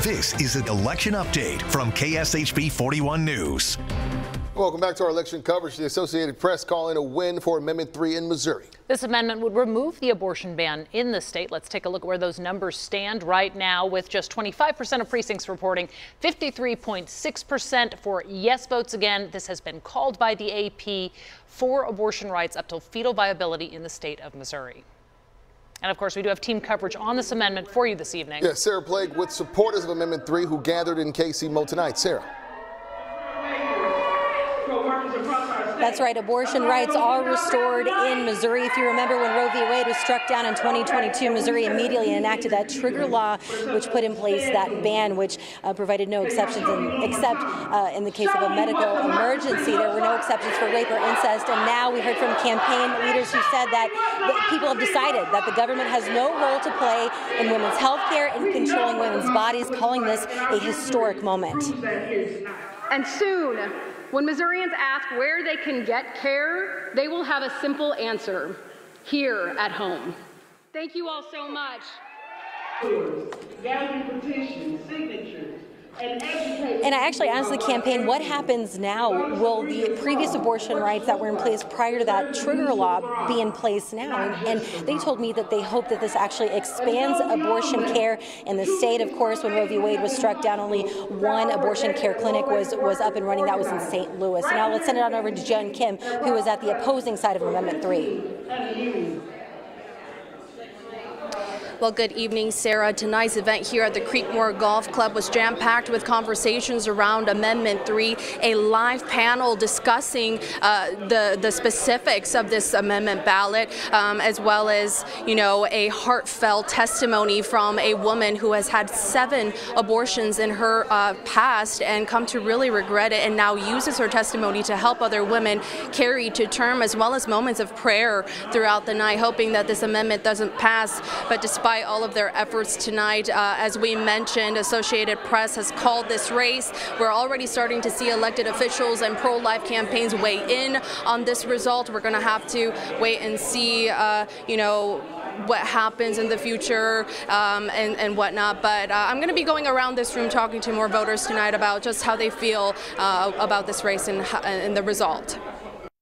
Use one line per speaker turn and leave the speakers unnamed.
This is an election update from KSHB 41 News.
Welcome back to our election coverage. The Associated Press calling a win for Amendment 3 in Missouri.
This amendment would remove the abortion ban in the state. Let's take a look at where those numbers stand right now, with just 25% of precincts reporting 53.6% for yes votes. Again, this has been called by the AP for abortion rights up till fetal viability in the state of Missouri. And of course, we do have team coverage on this amendment for you this evening.
Yes, Sarah Plague with supporters of Amendment 3 who gathered in KC Mo tonight. Sarah.
That's right. Abortion rights are restored in Missouri. If you remember, when Roe v. Wade was struck down in 2022, Missouri immediately enacted that trigger law, which put in place that ban, which provided no exceptions, except in the case of a medical emergency. There were no exceptions for rape or incest. And now we heard from campaign leaders who said that people have decided that the government has no role to play in women's health care and controlling women's bodies, calling this a historic moment.
And soon, when Missourians ask where they can get care, they will have a simple answer: here at home. Thank you all so much.
Gathering petitions, signatures, and educating.
And I actually asked the campaign, what happens now? Will the previous abortion rights that were in place prior to that trigger law be in place now? And they told me that they hope that this actually expands abortion care in the state. Of course, when Roe v. Wade was struck down, only one abortion care clinic was up and running. That was in St. Louis. And now let's send it on over to Jen Kim, who is at the opposing side of Amendment 3.
Well, good evening, Sarah. Tonight's event here at the Creekmore Golf Club was jam-packed with conversations around Amendment 3, a live panel discussing the specifics of this amendment ballot, as well as, a heartfelt testimony from a woman who has had 7 abortions in her past and come to really regret it, and now uses her testimony to help other women carry to term, as well as moments of prayer throughout the night, hoping that this amendment doesn't pass. But despite all of their efforts tonight, as we mentioned, Associated Press has called this race. We're already starting to see elected officials and pro-life campaigns weigh in on this result. We're going to have to wait and see, what happens in the future and whatnot. But I'm going to be going around this room talking to more voters tonight about just how they feel about this race and the result.